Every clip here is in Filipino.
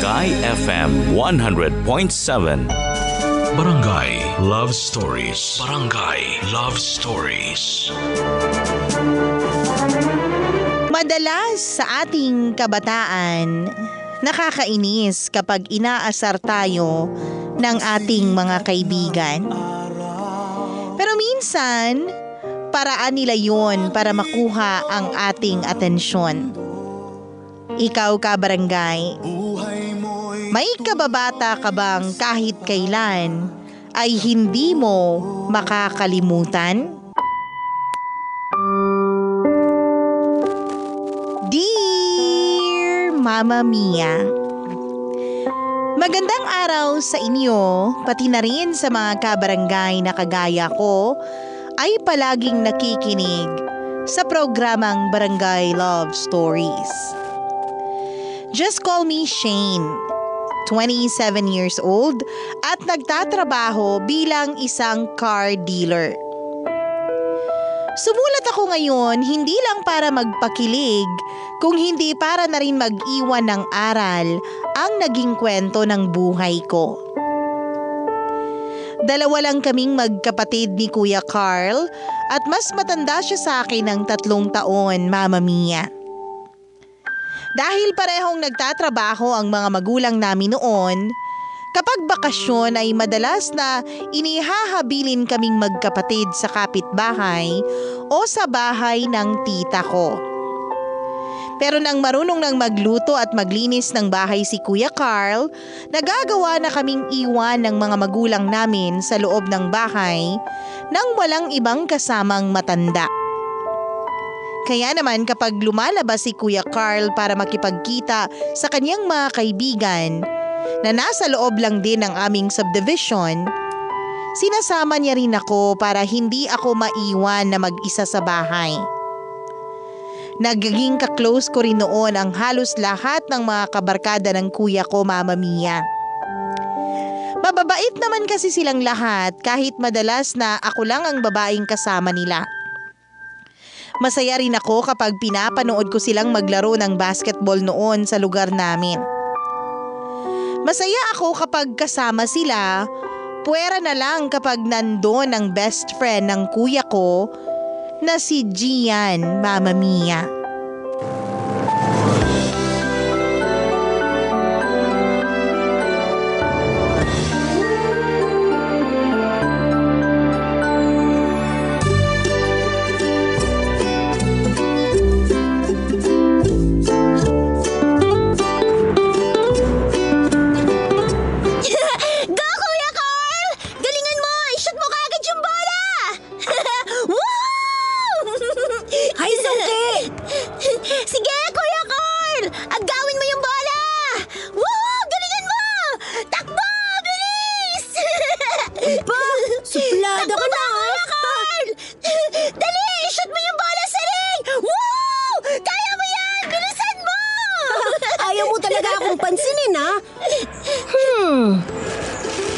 Barangay FM 100.7. Barangay Love Stories. Barangay Love Stories. Madalas sa ating kabataan, nakakainis kapag inaasar tayo ng ating mga kaibigan. Pero minsan, paraan nila yon para makuha ang ating atensyon. Ikaw ka, barangay, may kababata ka bang kahit kailan ay hindi mo makakalimutan? Dear Mama Mia, magandang araw sa inyo, pati na rin sa mga kabarangay na kagaya ko ay palaging nakikinig sa programang Barangay Love Stories. Just call me Shane, 27 years old at nagtatrabaho bilang isang car dealer. Sumulat ako ngayon hindi lang para magpakilig, kung hindi para na rin mag-iwan ng aral ang naging kwento ng buhay ko. Dalawa lang kaming magkapatid ni Kuya Carl at mas matanda siya sa akin ng 3 taon, Mama Mia. Dahil parehong nagtatrabaho ang mga magulang namin noon, kapag bakasyon ay madalas na inihahabilin kaming magkapatid sa kapitbahay o sa bahay ng tita ko. Pero nang marunong nang magluto at maglinis ng bahay si Kuya Carl, nagagawa na kaming iwan ng mga magulang namin sa loob ng bahay nang walang ibang kasamang matanda. Kaya naman kapag lumalabas si Kuya Carl para makipagkita sa kanyang mga kaibigan na nasa loob lang din ng aming subdivision, sinasama niya rin ako para hindi ako maiwan na mag-isa sa bahay. Nagiging ka-close ko rin noon ang halos lahat ng mga kabarkada ng kuya ko, Mama Mia. Mababait naman kasi silang lahat kahit madalas na ako lang ang babaeng kasama nila. Masaya rin ako kapag pinapanood ko silang maglaro ng basketball noon sa lugar namin. Masaya ako kapag kasama sila, puwera na lang kapag nandun ang best friend ng kuya ko na si Gian, Mama Mia.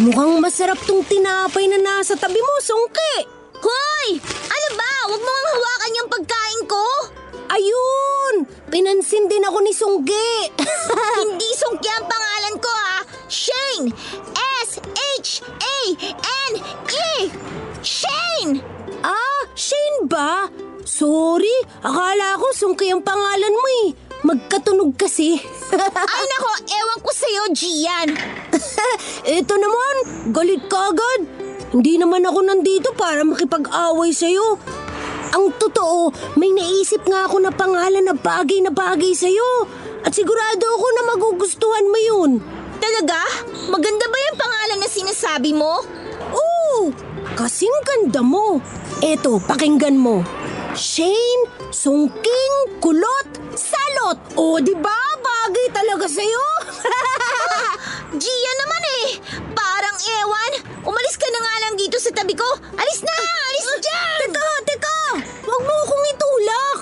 Mukhang masarap tong tinapay na nasa tabi mo, Songke. Hoy! Ano ba? Huwag mo nga hawakan yung pagkain ko. Ayun! Pinansin din ako ni Songke. Hindi Songke ang pangalan ko, ha? Shane! S-H-A-N-E! Shane! Ah, Shane ba? Sorry, akala ko Songke ang pangalan mo eh. Magkatunog kasi. Ay nako, ewan ko sa'yo, Gian. Eto naman, galit ka agad. Hindi naman ako nandito para makipag-away sa'yo. Ang totoo, may naisip nga ako na pangalan na bagay sa'yo. At sigurado ako na magugustuhan mo yun. Talaga? Maganda ba yung pangalan na sinasabi mo? Oo, kasing ganda mo. Eto, pakinggan mo. Shane, Songking, Kulot, Salot. O, diba? Bagay talaga sa'yo. Gia naman eh. Parang ewan. Umalis ka na nga lang dito sa tabi ko. Alis na! Alis na dyan! Teka. Huwag mo akong itulak.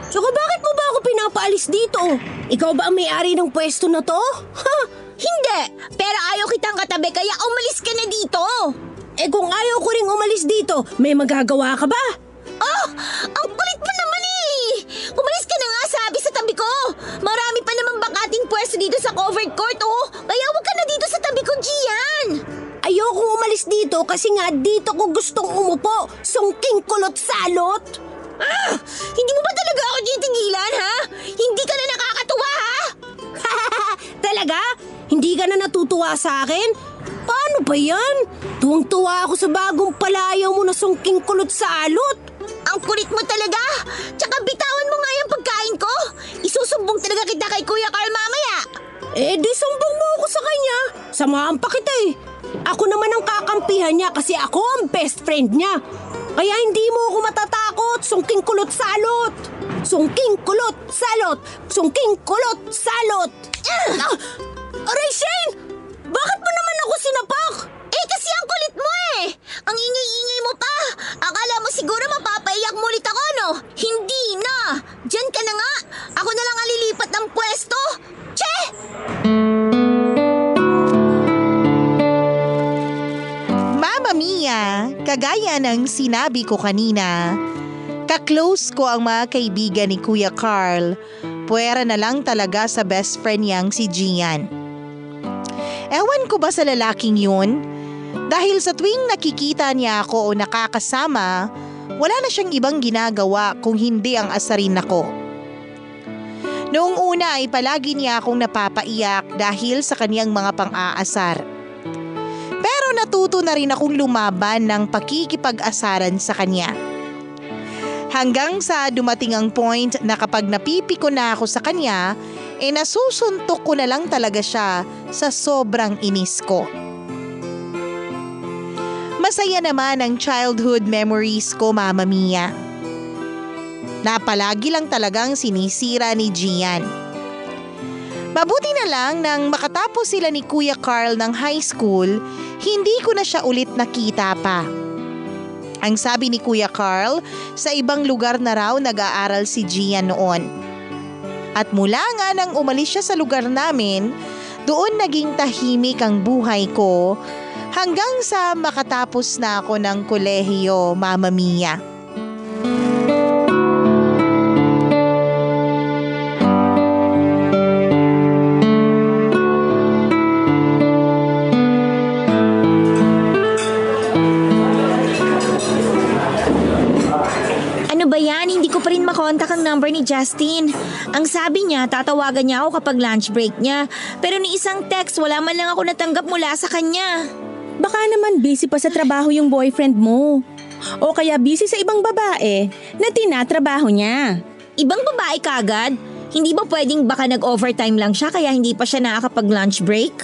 Tsaka bakit mo ba ako pinapaalis dito? Ikaw ba ang may-ari ng pwesto na to? Ha? Hindi. Pero ayaw kitang katabi kaya umalis ka na dito. Eh kung ayaw ko ring umalis dito, may magagawa ka ba? Oh! Ang kulit mo naman eh! Umalis ka na nga sabi sa tabi ko. Marami pa namang bakating pwesto dito sa covered court, oh. Kaya huwag ka na dito sa tabi ko, Gian. Ayoko umalis dito kasi nga dito ko gustong umupo. Sungking kulot salot. Hindi mo ba talaga ako titigilan, ha? Hindi ka na nakakatuwa, ha? Talaga? Hindi ka na natutuwa sa akin? Paano ba yan? Tuwang-tuwa ako sa bagong palayaw mo na sungking kulot salot. Ang kulit mo talaga. Tsaka bitawan mo nga yung pagkain ko. Isusumbong talaga kita kay Kuya Carl mamaya. Eh di sumbong mo ako sa kanya. Samahan pa kita eh. Ako naman ang kakampihan niya kasi ako ang best friend niya. Kaya hindi mo ako matatakot, sungking kulot salot. Sungking kulot salot. Sungking kulot salot. Aray, Shane! Bakit mo naman ako sinapak? Eh kasi ang kulit mo eh. Ang ingay-ingay mo pa. Akala mo siguro mapapaiyak mo ulit ako, no? Hindi na. Diyan ka na nga. Ako na lang ang lilipat ng pwesto. Che! Mama Mia, kagaya ng sinabi ko kanina, ka-close ko ang mga kaibigan ni Kuya Carl. Puwera na lang talaga sa best friend niyang si Gian. Ewan ko ba sa lalaking yun? Dahil sa tuwing nakikita niya ako o nakakasama, wala na siyang ibang ginagawa kung hindi ang asarin ako. Noong una ay palagi niya akong napapaiyak dahil sa kaniyang mga pang-aasar. Pero natuto na rin akong lumaban ng pakikipag-asaran sa kanya. Hanggang sa dumating ang point na kapag napipiko na ako sa kanya, nasusuntok ko na lang talaga siya sa sobrang inis ko. Masaya naman ang childhood memories ko, Mama Mia. Na palagi lang talagang sinisira ni Gian. Mabuti na lang nang makatapos sila ni Kuya Carl ng high school, hindi ko na siya ulit nakita pa. Ang sabi ni Kuya Carl, sa ibang lugar na raw nag-aaral si Gian noon. At mula nga nang umalis siya sa lugar namin, doon naging tahimik ang buhay ko hanggang sa makatapos na ako ng kolehiyo, Mama Mia. Ano ba yan? Hindi ko pa rin makontak ang number ni Justin. Ang sabi niya, tatawagan niya ako kapag lunch break niya. Pero ni isang text, wala man lang ako natanggap mula sa kanya. Baka naman busy pa sa trabaho yung boyfriend mo. O kaya busy sa ibang babae na tinatrabaho niya. Ibang babae kagad? Hindi ba pwedeng baka nag-overtime lang siya kaya hindi pa siya nakakapag-lunch break?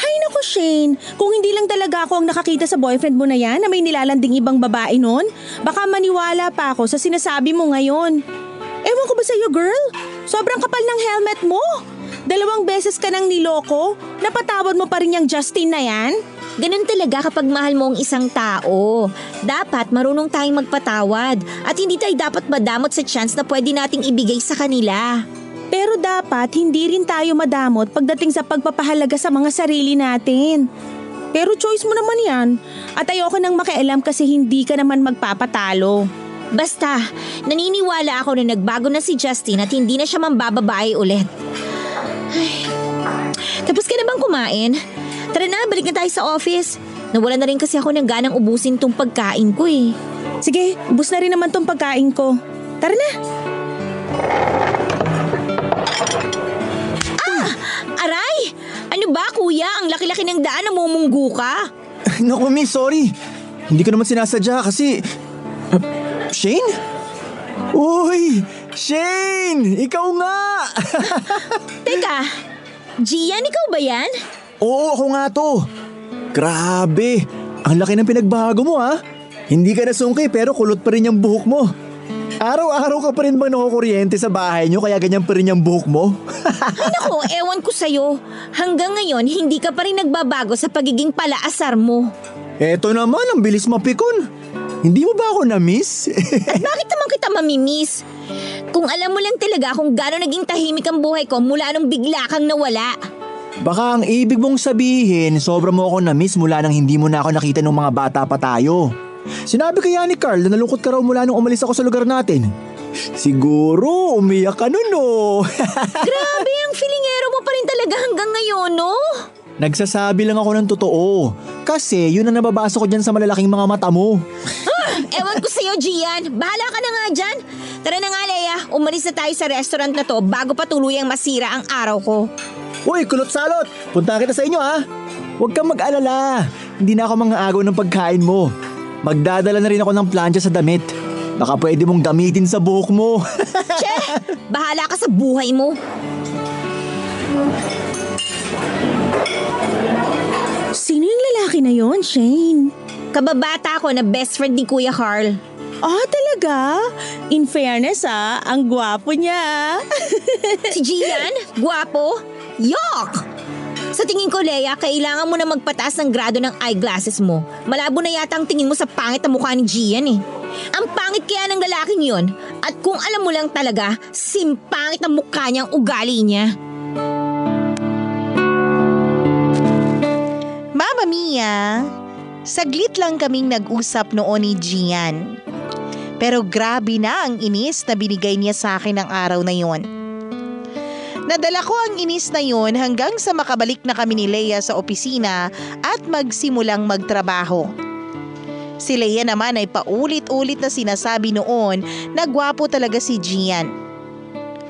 Hay naku Shane, kung hindi lang talaga ako ang nakakita sa boyfriend mo na yan na may nilalanding ibang babae nun, baka maniwala pa ako sa sinasabi mo ngayon. Ewan ko ba sa'yo girl? Sobrang kapal ng helmet mo. 2 beses ka nang niloko, napatawad mo pa rin yung Justin na yan? Ganun talaga kapag mahal mo ang isang tao. Dapat marunong tayong magpatawad at hindi tayo dapat madamot sa chance na pwede nating ibigay sa kanila. Pero dapat hindi rin tayo madamot pagdating sa pagpapahalaga sa mga sarili natin. Pero choice mo naman yan at ayoko nang makialam kasi hindi ka naman magpapatalo. Basta, naniniwala ako na nagbago na si Justin at hindi na siya mambababae ulit. Ay, tapos ka na bang kumain? Tara na, balik na tayo sa office. Nawala na rin kasi ako ng ganang ubusin tong pagkain ko eh. Sige, ubus na rin naman tong pagkain ko. Tara na! Aray! Ano ba kuya? Ang laki-laki ng daan, namumunggo ka. Naku, miss, sorry. Hindi ko naman sinasadya kasi... Shane? Uy! Shane! Ikaw nga! Teka, Gian, ikaw ba yan? Oo, ako nga to. Grabe! Ang laki ng pinagbago mo, ha? Hindi ka nasungki pero kulot pa rin yung buhok mo. Araw-araw ka pa rin bang nakukuryente sa bahay nyo kaya ganyan pa rin yung buhok mo? Ay naku, ewan ko sa'yo. Hanggang ngayon, hindi ka pa rin nagbabago sa pagiging palaasar mo. Eto naman, ang bilis mapikon. Hindi mo ba ako na-miss? At bakit naman kita mamimiss? Kung alam mo lang talaga kung gano'n naging tahimik ang buhay ko mula nung bigla kang nawala. Baka ang ibig mong sabihin, sobra mo ako na-miss mula nang hindi mo na ako nakita nung mga bata pa tayo. Sinabi kaya ni Carl na nalungkot ka raw mula nung umalis ako sa lugar natin. Siguro, umiyak ka nun, no? Grabe, ang filingero mo pa rin rin talaga hanggang ngayon, no? Nagsasabi lang ako ng totoo. Kasi yun ang nababasa ko dyan sa malalaking mga mata mo. Ewan ko sa'yo, Gian. Bahala ka na nga dyan. Tara na nga, Leia. Umalis na tayo sa restaurant na to bago pa tuluyang masira ang araw ko. Uy, kulot-salot! Punta kita sa inyo ha! Huwag kang mag-alala. Hindi na ako mang-aagaw ng pagkain mo. Magdadala na rin ako ng plancha sa damit. Baka pwede mong gamitin sa buhok mo. Che! Bahala ka sa buhay mo. Sino yung lalaki na yon, Shane? Kababata ko na best friend ni Kuya Carl. Ah, talaga? In fairness ang gwapo niya. Si Gian? Guwapo? Yuck! Sa tingin ko, Leia, kailangan mo na magpataas ng grado ng eyeglasses mo. Malabo na yata ang tingin mo sa pangit na mukha ni Gian eh. Ang pangit kaya ng lalaking yon. At kung alam mo lang talaga, simpangit na mukha niya ang ugali niya. Mama Mia, saglit lang kaming nag-usap noon ni Gian. Pero grabe na ang inis na binigay niya sa akin ng araw na yon. Nadala ko ang inis na yon hanggang sa makabalik na kami ni Leia sa opisina at magsimulang magtrabaho. Si Leia naman ay paulit-ulit na sinasabi noon na gwapo talaga si Gian.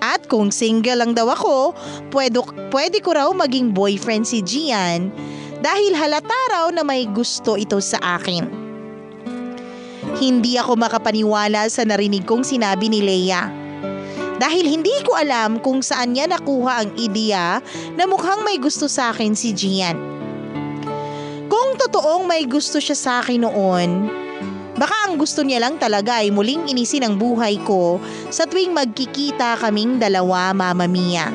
At kung single lang daw ako, pwede ko raw maging boyfriend si Gian dahil halata raw na may gusto ito sa akin. Hindi ako makapaniwala sa narinig kong sinabi ni Leia. Dahil hindi ko alam kung saan niya nakuha ang ideya na mukhang may gusto sa akin si Gian. Kung totoong may gusto siya sa akin noon, baka ang gusto niya lang talaga ay muling inisin ang buhay ko sa tuwing magkikita kaming dalawa, Mama Mia.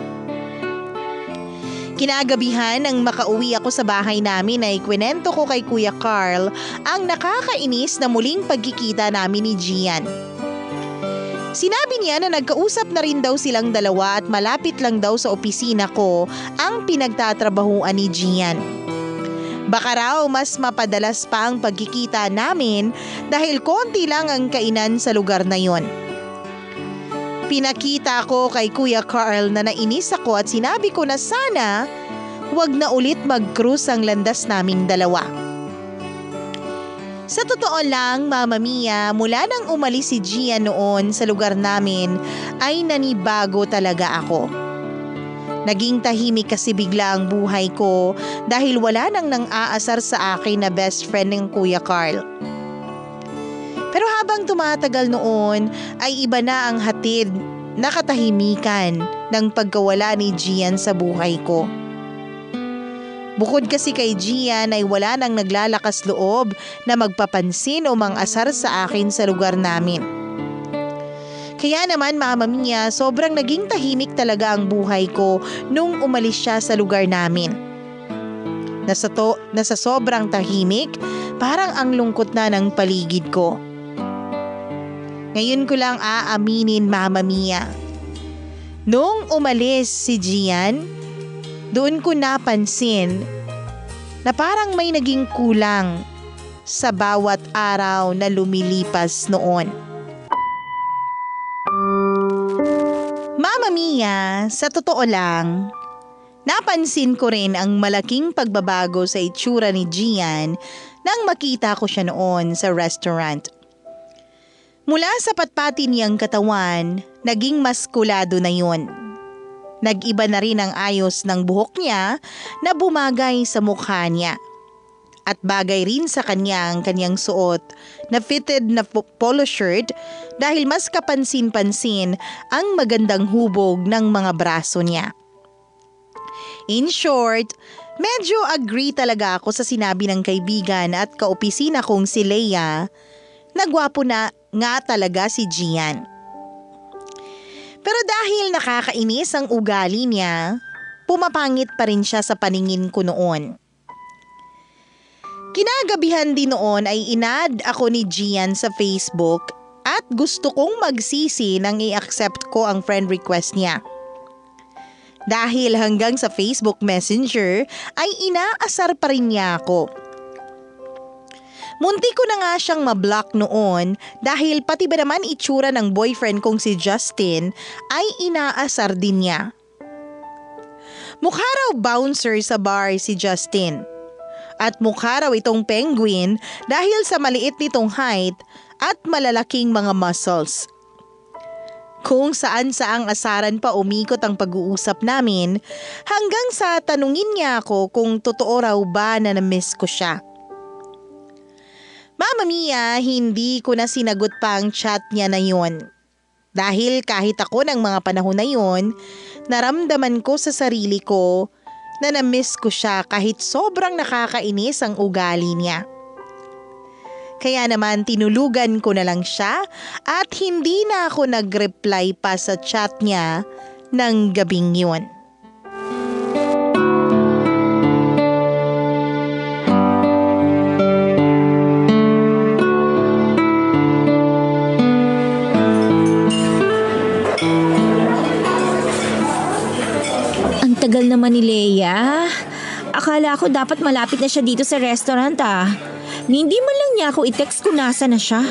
Kinagabihan nang makauwi ako sa bahay namin ay kwento ko kay Kuya Carl ang nakakainis na muling pagkikita namin ni Gian. Sinabi niya na nagkausap na rin daw silang dalawa at malapit lang daw sa opisina ko ang pinagtatrabahuan ni Gian. Baka raw mas mapadalas pa ang pagkikita namin dahil konti lang ang kainan sa lugar na yon. Pinakita ko kay Kuya Carl na nainis ako at sinabi ko na sana huwag na ulit mag-cruise ang landas naming dalawa. Sa totoo lang, Mama Mia, mula nang umalis si Gian noon sa lugar namin ay nanibago talaga ako. Naging tahimik kasi bigla ang buhay ko dahil wala nang nang-aasar sa akin na best friend ng Kuya Carl. Pero habang tumatagal noon ay iba na ang hatid na katahimikan ng pagkawala ni Gian sa buhay ko. Bukod kasi kay Gian ay wala nang naglalakas loob na magpapansin o mang-asar sa akin sa lugar namin. Kaya naman, Mama Mia, sobrang naging tahimik talaga ang buhay ko nung umalis siya sa lugar namin. Nasa sobrang tahimik, parang ang lungkot na ng paligid ko. Ngayon ko lang aaminin, Mama Mia. Nung umalis si Gian, doon ko napansin na parang may naging kulang sa bawat araw na lumilipas noon. Mama Mia, sa totoo lang, napansin ko rin ang malaking pagbabago sa itsura ni Gian nang makita ko siya noon sa restaurant. Mula sa patpati niyang katawan, naging maskulado na yun. Nag-iba na rin ang ayos ng buhok niya na bumagay sa mukha niya. At bagay rin sa kanya ang kanyang suot na fitted na polo shirt dahil mas kapansin-pansin ang magandang hubog ng mga braso niya. In short, medyo agree talaga ako sa sinabi ng kaibigan at kaopisina kong si Leia na gwapo na nga talaga si Gian. Pero dahil nakakainis ang ugali niya, pumapangit pa rin siya sa paningin ko noon. Kinagabihan din noon ay inad ako ni Gian sa Facebook at gusto kong magsisi nang i-accept ko ang friend request niya. Dahil hanggang sa Facebook Messenger ay inaasar pa rin niya ako. Munti ko na nga siyang mablock noon dahil pati ba naman itsura ng boyfriend kong si Justin ay inaasar din niya. Mukha raw bouncer sa bar si Justin. At mukha raw itong penguin dahil sa maliit nitong height at malalaking mga muscles. Kung saan-saang asaran pa umikot ang pag-uusap namin hanggang sa tanungin niya ako kung totoo raw ba na na-miss ko siya. Mama Mia, hindi ko na sinagot pa ang chat niya na yun. Dahil kahit ako ng mga panahon na yun, naramdaman ko sa sarili ko na na-miss ko siya kahit sobrang nakakainis ang ugali niya. Kaya naman tinulugan ko na lang siya at hindi na ako nag-reply pa sa chat niya ng gabing yun. Tagal naman ni Leia. Akala ko dapat malapit na siya dito sa restaurant Hindi man lang niya ako i-text kung nasa na siya.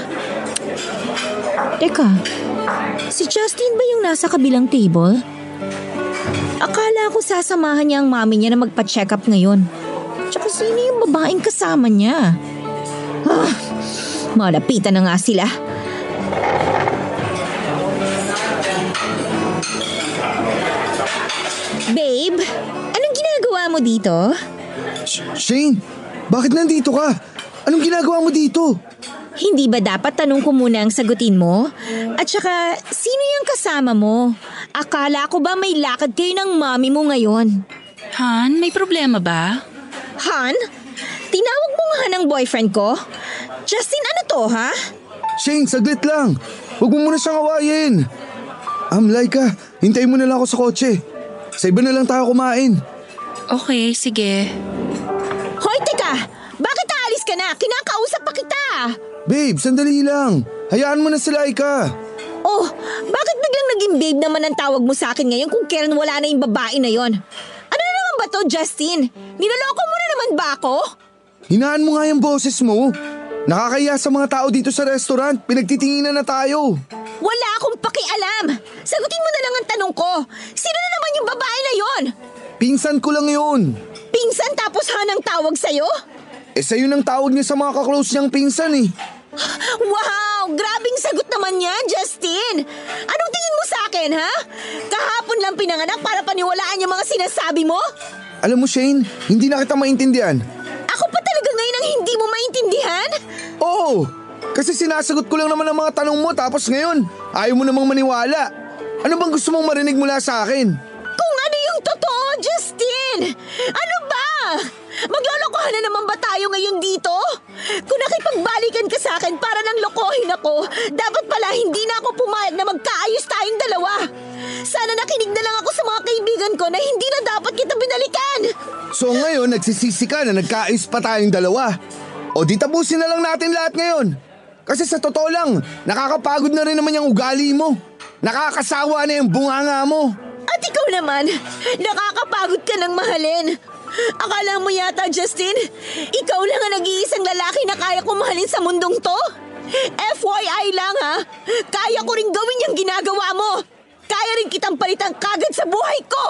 Teka, si Justin ba yung nasa kabilang table? Akala ko sasamahan niya ang mami niya na magpa-check up ngayon. Tsaka sino yung babaeng kasama niya? Malapitan na nga sila. Babe, anong ginagawa mo dito? Shane, bakit nandito ka? Anong ginagawa mo dito? Hindi ba dapat tanong ko muna ang sagutin mo? At saka, sino yung kasama mo? Akala ko ba may lakad kayo ng mami mo ngayon? Han, may problema ba? Han? Tinawag mo nga ng boyfriend ko? Justin, ano to, ha? Shane, saglit lang. Huwag mo muna siyang awayin. Laika, hintayin mo na lang ako sa kotse. Sa iba na lang tayo kumain. Okay, sige. Hoy, teka! Bakit aalis ka na? Kinakausap pa kita! Babe, sandali lang. Hayaan mo na si Laika. Oh, bakit biglang naging babe naman ang tawag mo sa akin ngayon kung kailan wala na yung babae na yon? Ano na naman ba to, Justin? Niloloko mo na naman ba ako? Hinaan mo nga yung boses mo. Nakakaya sa mga tao dito sa restaurant. Pinagtitinginan na tayo. Wala akong pakialam. Sagutin mo na lang ang tanong ko. Sino na naman yung babae na yon? Pinsan ko lang yun. Pinsan tapos hanang tawag sa'yo? Sa'yo nang tawag niya sa mga kaklose niyang pinsan Wow! Grabing sagot naman yan, Justin! Anong tingin mo sa akin, ha? Kahapon lang pinanganak para paniwalaan yung mga sinasabi mo? Alam mo, Shane, hindi na kita maintindihan. Ako pa talaga ngayon ang hindi mo maintindihan? Oo! Kasi sinasagot ko lang naman ang mga tanong mo tapos ngayon, ayaw mo namang maniwala. Ano bang gusto mong marinig mula sa akin? Kung ano yung totoo, Justin! Ano ba? Maglolokohan na naman ba tayo ngayon dito? Kung nakipagbalikan ka sa akin para nang lokohin ako, dapat pala hindi na ako pumayag na magkaayos tayong dalawa. Sana nakinig na lang ako sa mga kaibigan ko na hindi na dapat kita binalikan. So ngayon, nagsisisi ka na nagkaayos pa tayong dalawa. O di tapusin na lang natin lahat ngayon. Kasi sa totoo lang, nakakapagod na rin naman yung ugali mo. Nakakasawa na yung bunganga mo. At ikaw naman, nakakapagod ka ng mahalin. Akala mo yata, Justin, ikaw lang ang nag-iisang lalaki na kaya ko mahalin sa mundong to? FYI lang ha, kaya ko rin gawin yung ginagawa mo. Kaya rin kitang palitan kagad sa buhay ko.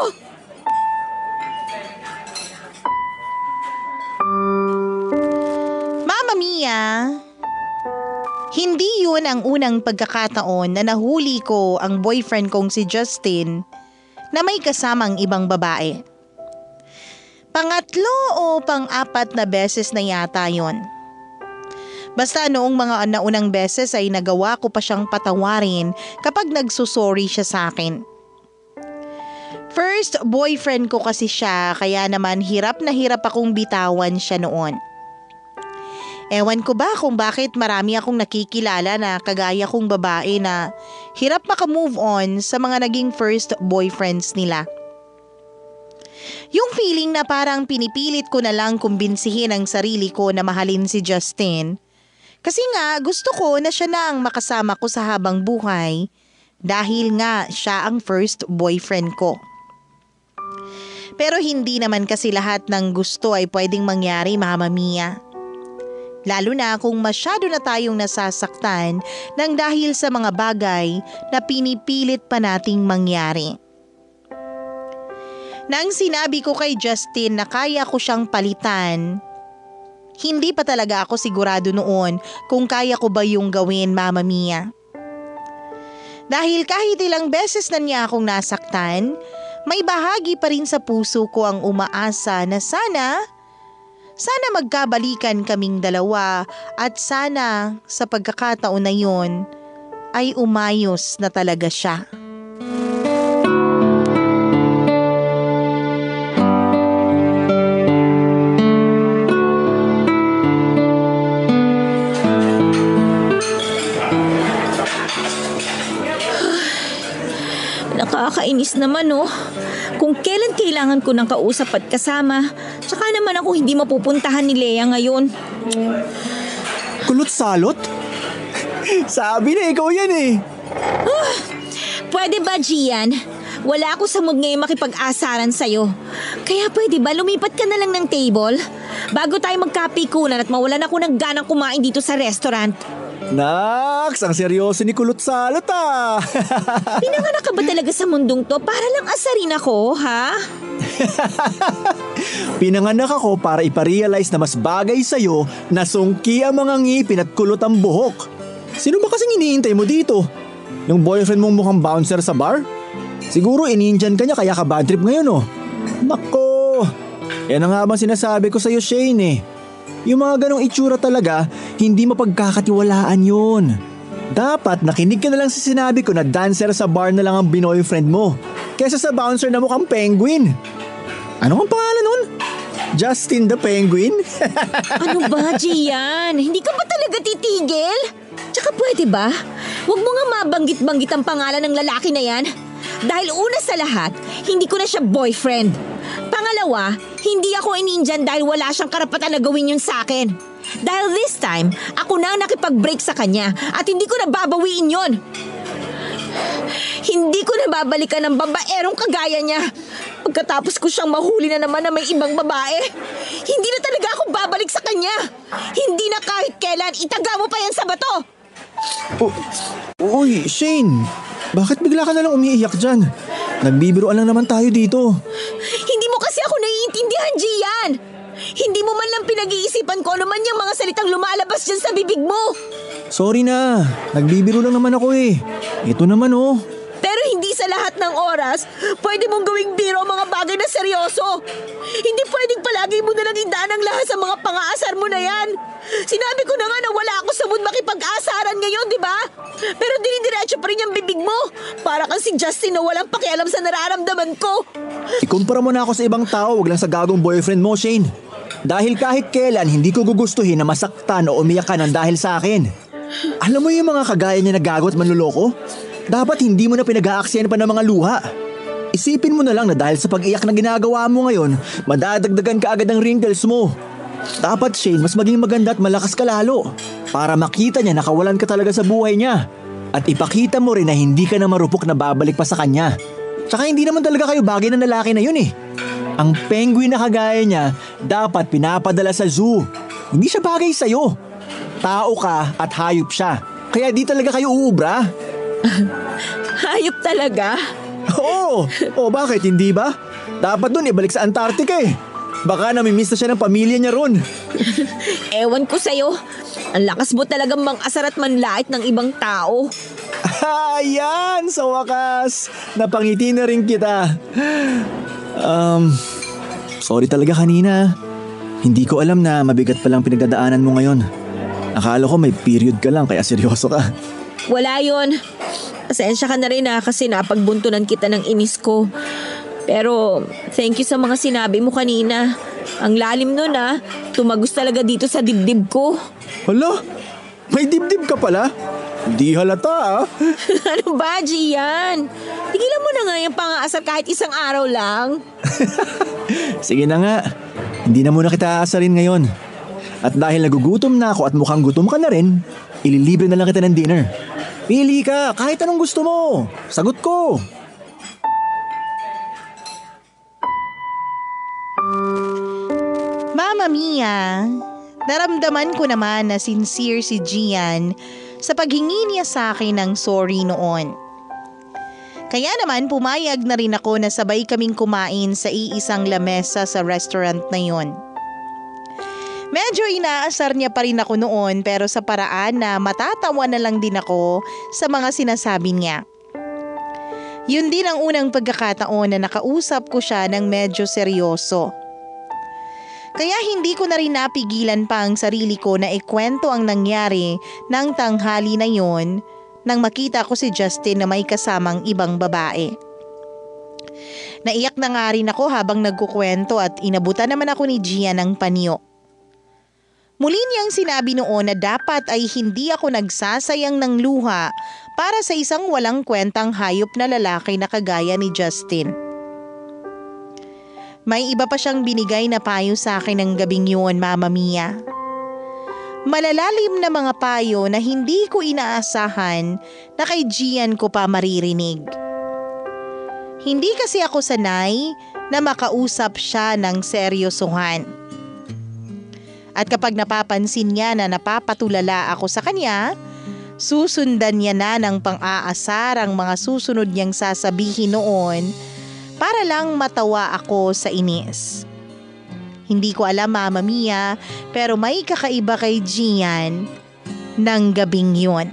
Mama Mia, hindi yun ang unang pagkakataon na nahuli ko ang boyfriend kong si Justin na may kasamang ibang babae. Pangatlo o pang-apat na beses na yata yon. Basta noong mga naunang beses ay nagawa ko pa siyang patawarin kapag nagsusorry siya sa akin. First boyfriend ko kasi siya kaya naman hirap na hirap akong bitawan siya noon. Ewan ko ba kung bakit marami akong nakikilala na kagaya kong babae na hirap makamove on sa mga naging first boyfriends nila. Yung feeling na parang pinipilit ko na lang kumbinsihin ang sarili ko na mahalin si Justin. Kasi nga gusto ko na siya na ang makasama ko sa habang buhay dahil nga siya ang first boyfriend ko. Pero hindi naman kasi lahat ng gusto ay pwedeng mangyari, Mama Mia. Lalo na kung masyado na tayong nasasaktan ng dahil sa mga bagay na pinipilit pa nating mangyari. Nang sinabi ko kay Justin na kaya ko siyang palitan, hindi pa talaga ako sigurado noon kung kaya ko ba yung gawin, Mama Mia. Dahil kahit ilang beses na niya akong nasaktan, may bahagi pa rin sa puso ko ang umaasa na sana magkabalikan kaming dalawa at sana sa pagkakataon na yun ay umayos na talaga siya. Nakakainis naman Kung kailan kailangan ko ng kausap at kasama, tsaka naman ako hindi mapupuntahan ni Lea ngayon. Kulot-salot? Sabi na ikaw yan eh. Pwede ba, Gian? Wala ako sa mood ngayon makipag-asaran sa'yo. Kaya pwede ba lumipat ka na lang ng table? Bago tayo magkapikunan at mawalan ako ng ganang kumain dito sa restaurant. Naks, ang seryoso ni Kulot-salot ah. Pinanganak ka ba talaga sa mundong to para lang asarin ako, ha? Pinanganak ako para iparealize na mas bagay sa'yo na sungki ang mga ngipin at kulot ang buhok. Sino ba kasing iniintay mo dito? Yung boyfriend mong mukhang bouncer sa bar? Siguro ininjan ka niya kaya ka bad trip ngayon Nako, yan ang nga bang sinasabi ko sa'yo, Shane eh. Yung mga ganong itsura talaga, hindi mapagkakatiwalaan yun. Dapat nakinig ka na lang sa sinabi ko na dancer sa bar na lang ang binoyfriend mo, kesa sa bouncer na mukhang penguin. Ano ang pangalan nun? Justin the Penguin? Ano ba, Gian? Hindi ka ba talaga titigil? Tsaka pwede ba? Huwag mo nga mabanggit-banggit ang pangalan ng lalaki na yan. Dahil una sa lahat, hindi ko na siya boyfriend. Pangalawa, hindi ako ininjan dahil wala siyang karapatan na gawin yun sa akin. Dahil this time, ako na ang nakipag-break sa kanya at hindi ko na babawiin yun. Hindi ko na babalikan ng babaerong kagaya niya. Pagkatapos ko siyang mahuli na naman na may ibang babae, hindi na talaga ako babalik sa kanya. Hindi na kahit kailan, itaga mo pa yan sa bato. Uy, Shane, bakit bigla ka na lang umiiyak dyan? Nagbibiruan lang naman tayo dito. Hindi mo kasi ako naiintindihan, Gian. Hindi mo man lang pinag-iisipan ko ano man yung mga salitang lumalabas dyan sa bibig mo. Sorry na, nagbibiro lang naman ako eh. Ito naman Pero hindi sa lahat ng oras, pwede mong gawing biro ang mga bagay na seryoso. Hindi pwedeng palagi mo na lang idaan ang lahat sa mga pang-aasar mo na yan. Sinabi ko na nga na wala ako sa mood makipag-asaran ngayon, di ba? Pero dinidiretso pa rin yung bibig mo. Para kang si Justin na walang pakialam sa nararamdaman ko. Ikumpara mo na ako sa ibang tao, wag lang sa gagong boyfriend mo, Shane. Dahil kahit kailan, hindi ko gugustuhin na masaktan o umiyak ka ng dahil sa akin. Alam mo yung mga kagaya niya na gago at manluloko? Dapat hindi mo na pinag-aaksyan pa ng mga luha. Isipin mo na lang na dahil sa pag-iyak na ginagawa mo ngayon, madadagdagan ka agad ang wrinkles mo. Dapat, Shane, mas maging maganda at malakas ka lalo para makita niya na kawalan ka talaga sa buhay niya. At ipakita mo rin na hindi ka na marupok na babalik pa sa kanya. Tsaka hindi naman talaga kayo bagay ng lalaki na yun eh. Ang penguin na kagaya niya, dapat pinapadala sa zoo. Hindi siya bagay sa'yo. Tao ka at hayop siya. Kaya di talaga kayo uubra. Hayop talaga? Oo! O bakit, hindi ba? Dapat dun ibalik sa Antarctica eh. Baka namimiss na siya ng pamilya niya ron. Ewan ko sa'yo. Ang lakas mo talagang mang-asar at manlait ng ibang tao. Ayan! Sa wakas, napangiti na rin kita. Sorry talaga kanina. Hindi ko alam na mabigat palang pinagdadaanan mo ngayon. Akala ko may period ka lang kaya seryoso ka. Wala yon. Pasensya ka na rin kasi napagbuntunan kita ng inis ko. Pero thank you sa mga sinabi mo kanina. Ang lalim nun tumagos talaga dito sa dibdib ko. Hala, may dibdib ka pala? Di halata Ano ba, Gian? Tigilan mo na nga yung pang-aasar kahit isang araw lang. Sige na nga, hindi na muna kita aasarin ngayon. At dahil nagugutom na ako at mukhang gutom ka na rin, ililibre na lang kita ng dinner. Pili ka, kahit anong gusto mo. Sagot ko. Mama Mia, naramdaman ko naman na sincere si Gian sa paghingi niya sa akin ng sorry noon. Kaya naman pumayag na rin ako na sabay kaming kumain sa iisang lamesa sa restaurant na yon. Medyo inaasar niya pa rin ako noon pero sa paraan na matatawa na lang din ako sa mga sinasabi niya. Yun din ang unang pagkakataon na nakausap ko siya ng medyo seryoso. Kaya hindi ko na rin napigilan pa ang sarili ko na ikwento ang nangyari ng tanghali na yon nang makita ko si Justin na may kasamang ibang babae. Naiyak na nga rin ako habang nagkukwento at inabutan naman ako ni Gian ng panyo. Muli niyang sinabi noon na dapat ay hindi ako nagsasayang ng luha para sa isang walang kwentang hayop na lalaki na kagaya ni Justin. May iba pa siyang binigay na payo sa akin ng gabing yun, Mama Mia. Malalalim na mga payo na hindi ko inaasahan na kay Gian ko pa maririnig. Hindi kasi ako sanay na makausap siya ng seryosohan. At kapag napapansin niya na napapatulala ako sa kanya, susundan niya na ng pang-aasar ang mga susunod niyang sasabihin noon para lang matawa ako sa inis. Hindi ko alam, Mama Mia, pero may kakaiba kay Gian ng gabing yun.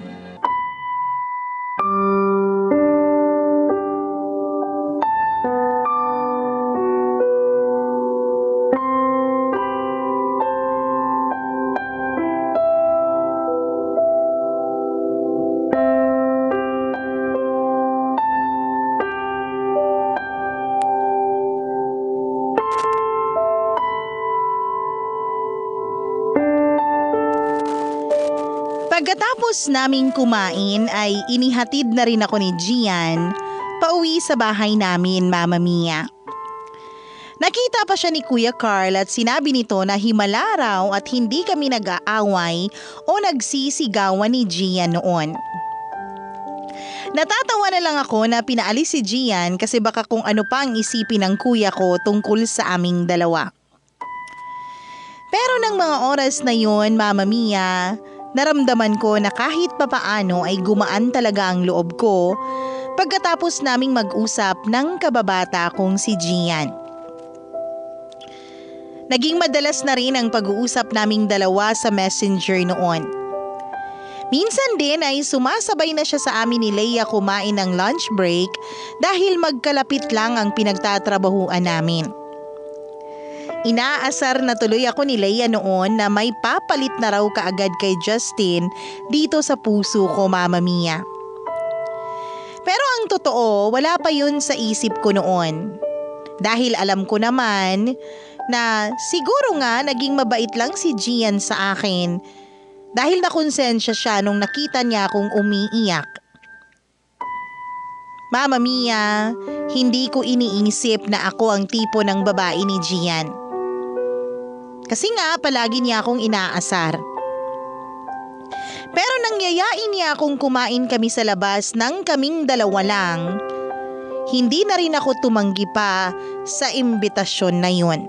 Pagkatapos naming kumain ay inihatid na rin ako ni Gian pauwi sa bahay namin, Mama Mia. Nakita pa siya ni Kuya Carl at sinabi nito na himala raw at hindi kami nag-aaway o nagsisigawan ni Gian noon. Natatawa na lang ako na pinaalis si Gian kasi baka kung ano pa ang isipin ng kuya ko tungkol sa aming dalawa. Pero ng mga oras na yun, Mama Mia, naramdaman ko na kahit papaano ay gumaan talaga ang loob ko pagkatapos naming mag-usap ng kababata kong si Gian. Naging madalas na rin ang pag-uusap naming dalawa sa messenger noon. Minsan din ay sumasabay na siya sa amin ni Leia kumain ng lunch break dahil magkalapit lang ang pinagtatrabahuan namin. Inaasar na tuloy ako ni Leia noon na may papalit na raw kaagad kay Justin dito sa puso ko, Mama Mia. Pero ang totoo, wala pa yun sa isip ko noon. Dahil alam ko naman na siguro nga naging mabait lang si Gian sa akin dahil nakonsensya siya nung nakita niya akong umiiyak. Mama Mia, hindi ko iniisip na ako ang tipo ng babae ni Gian. Kasi nga palagi niya akong inaasar. Pero nangyayain niya akong kumain kami sa labas nang kaming dalawa lang. Hindi na rin ako tumanggi pa sa imbitasyon na yun.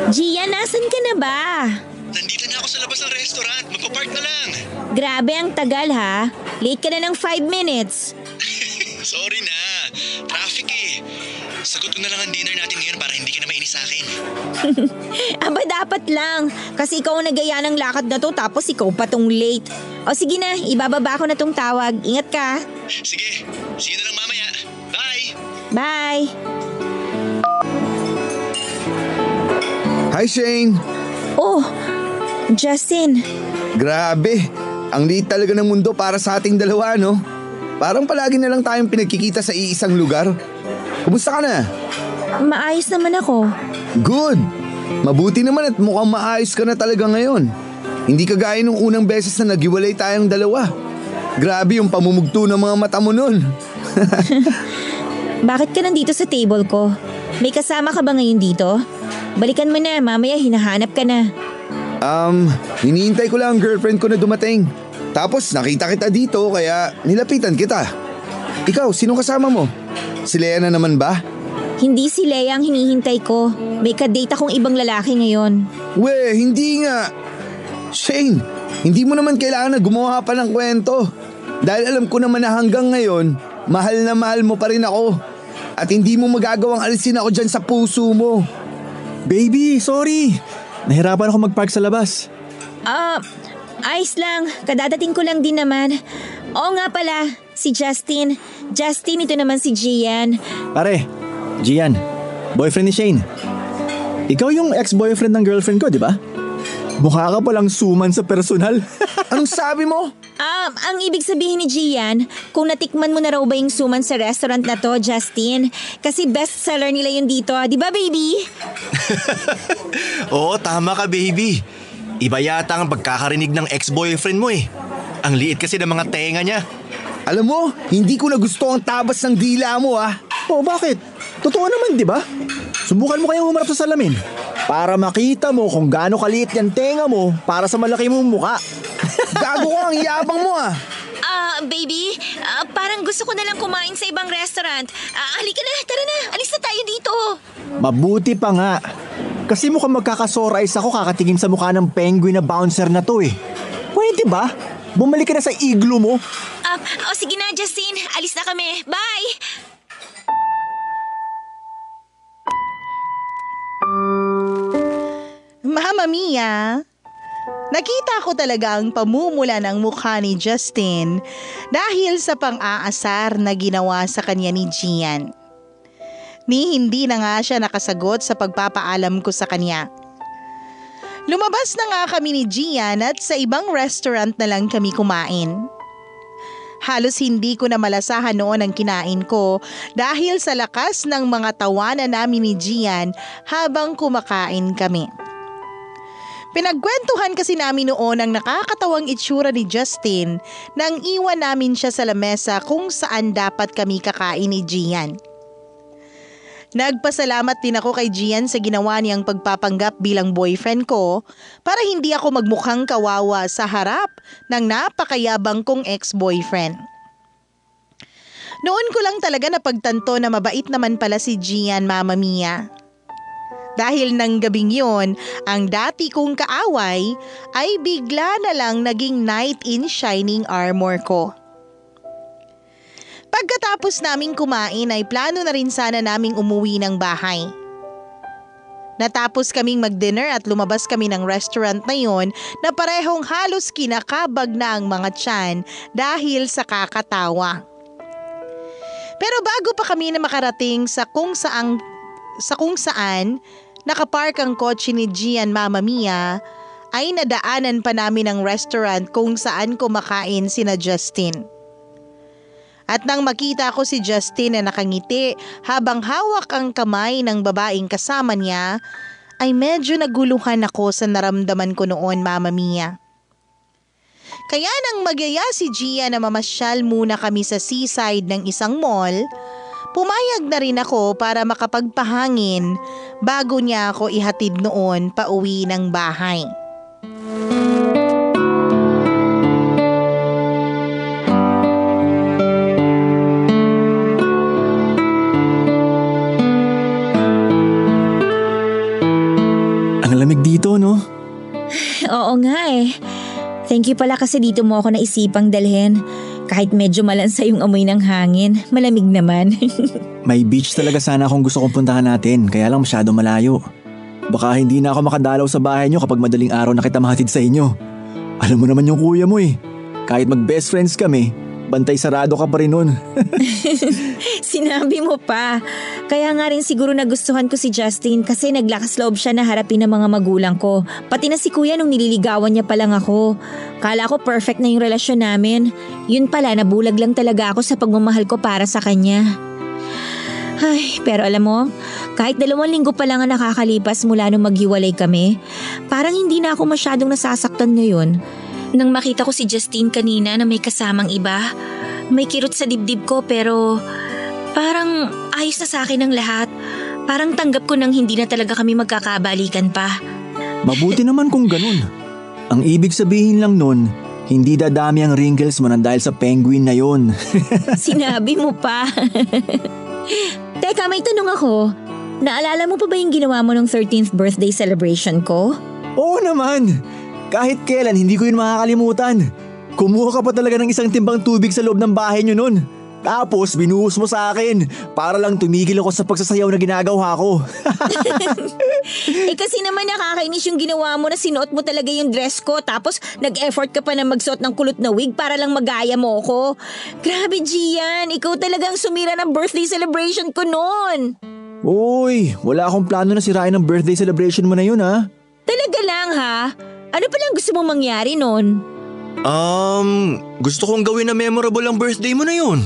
Gian, nasan ka na ba? Nandito na ako sa labas ng restaurant. Magpapark na lang. Grabe ang tagal ha. Late ka na ng 5 minutes. Sorry na. Traffic eh. Sagot ko na lang ang dinner natin ngayon para hindi ka na mainis sa akin. Aba dapat lang. Kasi ikaw ang nagaya ng lakad na to tapos ikaw pa tong late. O sige na, ibababa ko na tong tawag. Ingat ka. Sige, see you na lang mamaya. Bye! Bye! Hi, Shane! Oh, Justin. Grabe, ang liit talaga ng mundo para sa ating dalawa, no? Parang palagi na lang tayong pinagkikita sa iisang lugar. Kumusta ka na? Maayos naman ako. Good! Mabuti naman at mukhang maayos ka na talaga ngayon. Hindi kagaya nung unang beses na naghiwalay tayong dalawa. Grabe yung pamumugto ng mga mata mo nun. Bakit ka nandito sa table ko? May kasama ka ba ngayon dito? Balikan mo na, mamaya hinahanap ka na. Hinihintay ko lang ang girlfriend ko na dumating. Tapos nakita kita dito kaya nilapitan kita. Ikaw, sino kasama mo? Si Lea na naman ba? Hindi si Lea ang hinihintay ko. May kadate akong ibang lalaki ngayon. Hindi nga. Shane, hindi mo naman kailangan na gumawa pa ng kwento. Dahil alam ko naman na hanggang ngayon, mahal na mahal mo pa rin ako. At hindi mo magagawang alisin ako dyan sa puso mo. Baby, sorry. Nahirapan ako mag-park sa labas. Ayos lang. Kadadating ko lang din naman. Oo nga pala, si Justin. Justin, ito naman si Gian. Pare, Gian, boyfriend ni Shane. Ikaw yung ex-boyfriend ng girlfriend ko, di ba? Mukha ka palang suman sa personal. Anong sabi mo? Ang ibig sabihin ni Gian, kung natikman mo na raw ba yung suman sa restaurant na to, Justin? Kasi best seller nila yun dito, di ba baby? Oo, tama ka baby. Iba yata ang pagkakarinig ng ex-boyfriend mo eh. Ang liit kasi ng mga tenga niya. Alam mo, hindi ko na gusto ang tabas ng dila mo Oh, bakit? Totoo naman, di ba? Subukan mo kayang humarap sa salamin para makita mo kung gaano kaliit yung tenga mo para sa malaki mong muka. Gago ka, ang yabang mo Baby, parang gusto ko na lang kumain sa ibang restaurant. Halika na, tara na, alis na tayo dito. Mabuti pa nga. Kasi mukhang magkakasorais ako kakatingin sa mukha ng penguin na bouncer na to eh. Pwede ba? Bumalik ka na sa igloo mo. Sige na, Justin. Alis na kami. Bye! Mama Mia, nakita ko talaga ang pamumula ng mukha ni Justin dahil sa pang-aasar na ginawa sa kanya ni Gian. Hindi na nga siya nakasagot sa pagpapaalam ko sa kanya. Lumabas na nga kami ni Gian at sa ibang restaurant na lang kami kumain. Halos hindi ko na malasahan noon ang kinain ko dahil sa lakas ng mga tawanan namin ni Gian habang kumakain kami. Pinagkwentuhan kasi namin noon ang nakakatawang itsura ni Justin nang iwan namin siya sa lamesa kung saan dapat kami kakain ni Gian. Nagpasalamat din ako kay Gian sa ginawa niyang pagpapanggap bilang boyfriend ko para hindi ako magmukhang kawawa sa harap ng napakayabang kong ex-boyfriend. Noon ko lang talaga napagtanto na mabait naman pala si Gian, Mama Mia. Dahil nang gabing yon, ang dati kong kaaway ay bigla na lang naging knight in shining armor ko. Pagkatapos naming kumain ay plano na rin sana naming umuwi ng bahay. Natapos kaming mag-dinner at lumabas kami ng restaurant na yon na parehong halos kinakabag na ang mga tiyan dahil sa kakatawa. Pero bago pa kami na makarating sa kung saan nakapark ang kotse ni Gian, Mama Mia, ay nadaanan pa namin ang restaurant kung saan kumakain sina Justin. At nang makita ko si Justin na nakangiti habang hawak ang kamay ng babaeng kasama niya, ay medyo naguluhan ako sa naramdaman ko noon, Mama Mia. Kaya nang magyaya si Gia na mamasyal muna kami sa seaside ng isang mall, pumayag na rin ako para makapagpahangin bago niya ako ihatid noon pauwi ng bahay. Ang lamig dito, no? Oo nga eh. Thank you pala kasi dito mo ako naisipang dalhin. Kahit medyo malansa yung amoy ng hangin, malamig naman. May beach talaga sana akong gusto kong puntahan natin, kaya lang masyado malayo. Baka hindi na ako makadalaw sa bahay nyo kapag madaling araw na kita mahatid sa inyo. Alam mo naman yung kuya mo eh. Kahit mag-best friends kami, bantay sarado ka pa rin nun. Sinabi mo pa. Kaya nga rin siguro nagustuhan ko si Justin kasi naglakas loob siya na harapin ng mga magulang ko. Pati na si kuya nung nililigawan niya pa lang ako. Kala ko perfect na yung relasyon namin. Yun pala, nabulag lang talaga ako sa pagmamahal ko para sa kanya. Ay, pero alam mo, kahit 2 linggo pa lang ang nakakalipas mula nung maghiwalay kami, parang hindi na ako masyadong nasasaktan ngayon. Nang makita ko si Justin kanina na may kasamang iba, may kirot sa dibdib ko pero parang ayos na sa akin ang lahat. Parang tanggap ko nang hindi na talaga kami magkakabalikan pa. Mabuti naman kung ganun. Ang ibig sabihin lang nun, Hindi dadami ang wrinkles mo nang dahil sa penguin na yun. Sinabi mo pa. Teka, may tanong ako. Naalala mo pa ba yung ginawa mo nung 13th birthday celebration ko? Oo naman. Kahit kailan hindi ko yun makakalimutan. Kumuha ka pa talaga ng isang timbang tubig sa loob ng bahay nyo nun. Tapos binuhos mo sa akin para lang tumigil ako sa pagsasayaw na ginagawa ko. Kasi naman nakakainis yung ginawa mo na sinuot mo talaga yung dress ko tapos nag-effort ka pa na magsuot ng kulot na wig para lang magaya mo ko. Grabe Gian, ikaw talagang sumira ng birthday celebration ko noon. Uy, wala akong plano na sirain ang birthday celebration mo na yun ha. Talaga lang ha? Ano palang gusto mong mangyari noon? Gusto kong gawin na memorable ang birthday mo na yun.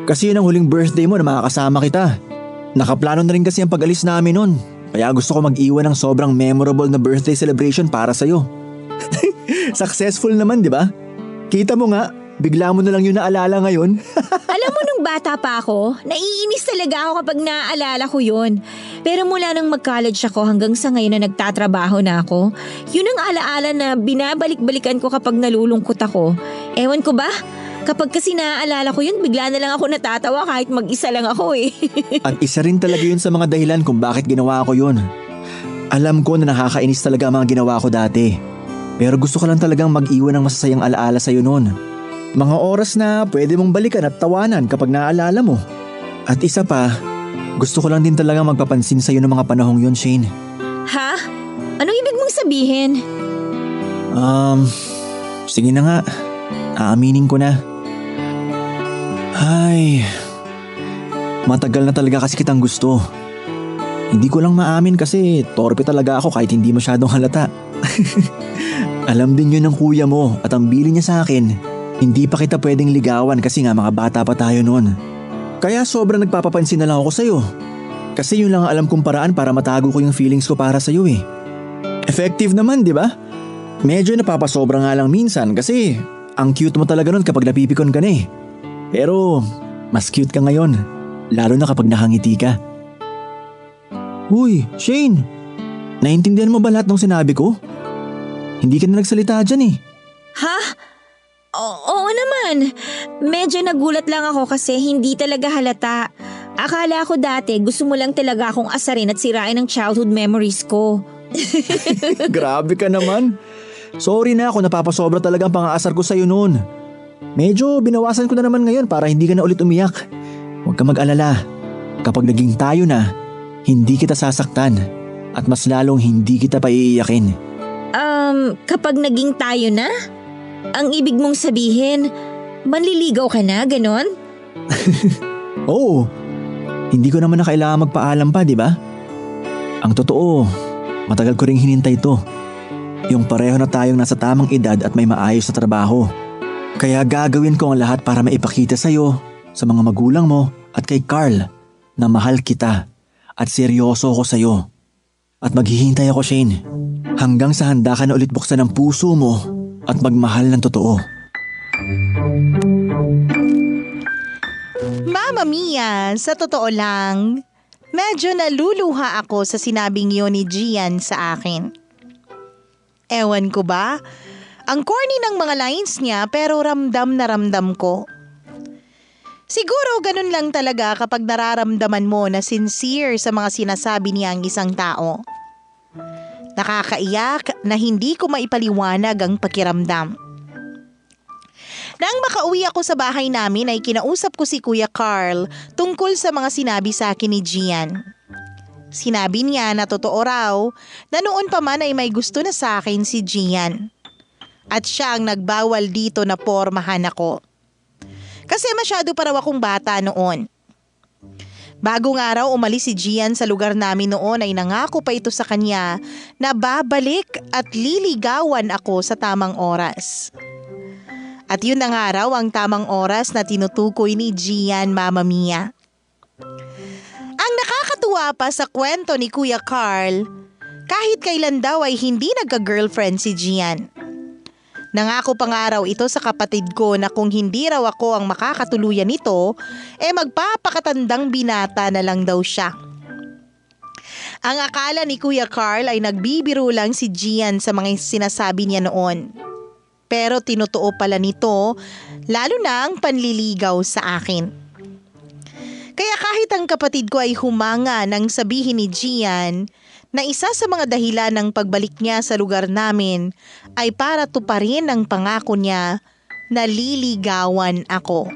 Kasi yun ang huling birthday mo na makakasama kita. Nakaplano na rin kasi ang pag-alis namin nun. Kaya gusto ko mag-iwan ng sobrang memorable na birthday celebration para sa'yo. Successful naman, di ba? Kita mo nga, bigla mo na lang yun naalala ngayon. Alam mo nung bata pa ako, naiinis talaga ako kapag naaalala ko yun. Pero mula nang mag-college ako hanggang sa ngayon na nagtatrabaho na ako, yun ang alaala na binabalik-balikan ko kapag nalulungkot ako. Ewan ko ba? Kapag kasi naaalala ko yun, bigla na lang ako natatawa kahit mag-isa lang ako eh. Ang isa rin talaga yun sa mga dahilan kung bakit ginawa ko yun. Alam ko na nakakainis talaga ang mga ginawa ko dati. Pero gusto ko lang talagang mag-iwan ng masasayang alaala sa'yo noon. Mga oras na pwede mong balikan at tawanan kapag naaalala mo. At isa pa, gusto ko lang din talaga magpapansin sa'yo ng mga panahong yun, Shane. Ha? Anong ibig mong sabihin? Sige na nga. Aaminin ko na. Ay, matagal na talaga kasi kitang gusto. Hindi ko lang maamin kasi torpe talaga ako kahit hindi masyadong halata. Alam din yun ng kuya mo at ang bili niya sa akin, hindi pa kita pwedeng ligawan kasi nga mga bata pa tayo noon. Kaya sobrang nagpapapansin na lang ako sa'yo. Kasi yun lang ang alam kong paraan para matago ko yung feelings ko para sa'yo eh. Effective naman, di ba? Medyo napapasobra nga lang minsan kasi ang cute mo talaga nun kapag napipikon ka na eh. Pero mas cute ka ngayon, lalo na kapag nakangiti ka. Uy, Shane, naintindihan mo ba lahat ng sinabi ko? Hindi ka na nagsalita dyan eh. Ha? Oo naman. Medyo nagulat lang ako kasi hindi talaga halata. Akala ko dati gusto mo lang talaga akong asarin at sirain ang childhood memories ko. Grabe ka naman. Sorry na ako, napapasobra talaga ang pang-aasar ko sa'yo noon. Medyo binawasan ko na naman ngayon para hindi ka na ulit umiyak. Huwag ka mag-alala. Kapag naging tayo na, hindi kita sasaktan at mas lalong hindi kita paiiyakin. Kapag naging tayo na? Ang ibig mong sabihin, manliligaw ka na, ganon? Oo. Hindi ko naman na kailangan magpaalam pa, di ba? Ang totoo, matagal ko ring hinintay to. Yung pareho na tayong nasa tamang edad at may maayos na trabaho. Kaya gagawin ko ang lahat para maipakita sa'yo, sa mga magulang mo at kay Carl na mahal kita at seryoso ako sa'yo. At maghihintay ako, Shane, hanggang sa handa ka na ulit buksan ang puso mo at magmahal ng totoo. Mama Mia, sa totoo lang, medyo naluluha ako sa sinabing yun ni Gian sa akin. Ewan ko ba? Ang corny ng mga lines niya pero ramdam na ramdam ko. Siguro ganun lang talaga kapag nararamdaman mo na sincere sa mga sinasabi niya ang isang tao. Nakakaiyak na hindi ko maipaliwanag ang pakiramdam. Nang makauwi ako sa bahay namin ay kinausap ko si Kuya Carl tungkol sa mga sinabi sa akin ni Gian. Sinabi niya na totoo raw na noon pa man ay may gusto na sa akin si Gian. At siya ang nagbawal dito na pormahan ako. Kasi masyado pa raw akong bata noon. Bago nga raw umalis si Gian sa lugar namin noon ay nangako pa ito sa kanya na babalik at liligawan ako sa tamang oras. At yun na nga raw ang tamang oras na tinutukoy ni Gian, Mama Mia. Ang nakakatuwa pa sa kwento ni Kuya Carl, kahit kailan daw ay hindi nagka-girlfriend si Gian. Nangako pa nga raw ito sa kapatid ko na kung hindi raw ako ang makakatuluyan nito, magpapakatandang binata na lang daw siya. Ang akala ni Kuya Carl ay nagbibiro lang si Gian sa mga sinasabi niya noon. Pero tinutuo pala nito, lalo na ang panliligaw sa akin. Kaya kahit ang kapatid ko ay humanga nang sabihin ni Gian na isa sa mga dahilan ng pagbalik niya sa lugar namin ay para tuparin ang pangako niya na liligawan ako.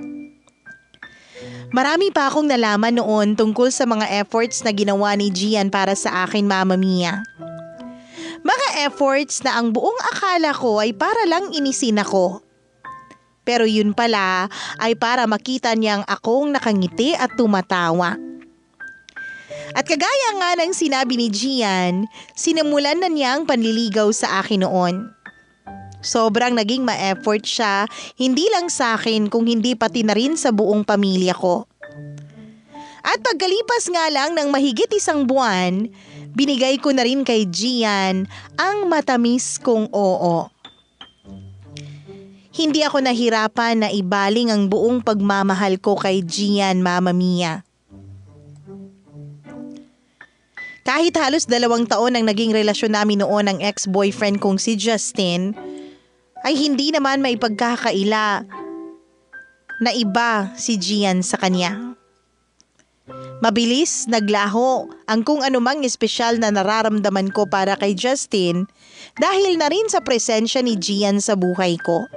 Marami pa akong nalaman noon tungkol sa mga efforts na ginawa ni Gian para sa akin, Mama Mia. Mga efforts na ang buong akala ko ay para lang inisin ako. Pero yun pala ay para makita niyang akong nakangiti at tumatawa. At kagaya nga ng sinabi ni Gian, sinimulan na niya ang panliligaw sa akin noon. Sobrang naging ma-effort siya, hindi lang sa akin kung hindi pati na rin sa buong pamilya ko. At pagkalipas nga lang ng mahigit 1 buwan, binigay ko na rin kay Gian ang matamis kong oo. Hindi ako nahirapan na ibaling ang buong pagmamahal ko kay Gian, Mama Mia. Kahit halos 2 taon ang naging relasyon namin noon ng ex-boyfriend kong si Justin, ay hindi naman maipagkakaila na iba si Gian sa kanya. Mabilis naglaho ang kung anumang espesyal na nararamdaman ko para kay Justin dahil na rin sa presensya ni Gian sa buhay ko.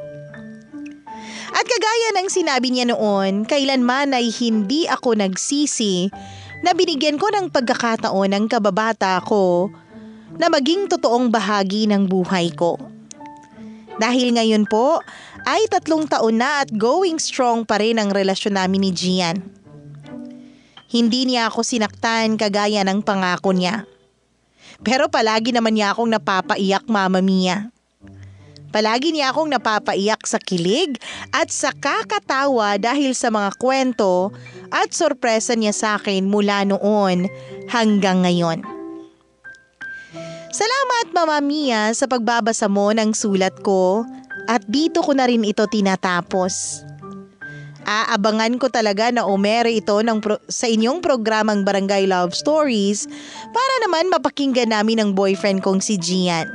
At kagaya ng sinabi niya noon, kailanman ay hindi ako nagsisi na binigyan ko ng pagkakataon ng kababata ko na maging totoong bahagi ng buhay ko. Dahil ngayon po ay 3 taon na at going strong pa rin ang relasyon namin ni Gian. Hindi niya ako sinaktan kagaya ng pangako niya. Pero palagi naman niya akong napapaiyak, Mama Mia. Palagi niya akong napapaiyak sa kilig at sa kakatawa dahil sa mga kwento at sorpresa niya sa akin mula noon hanggang ngayon. Salamat, Mama Mia, sa pagbabasa mo ng sulat ko at dito ko na rin ito tinatapos. Aabangan ko talaga na umere ito sa inyong programang Barangay Love Stories para naman mapakinggan namin ang boyfriend kong si Gian.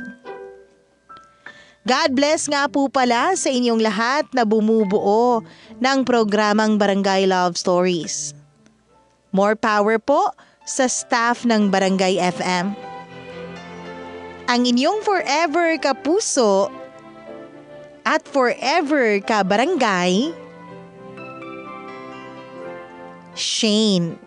God bless nga po pala sa inyong lahat na bumubuo ng programang Barangay Love Stories. More power po sa staff ng Barangay FM. Ang inyong forever kapuso at forever ka barangay, Shane.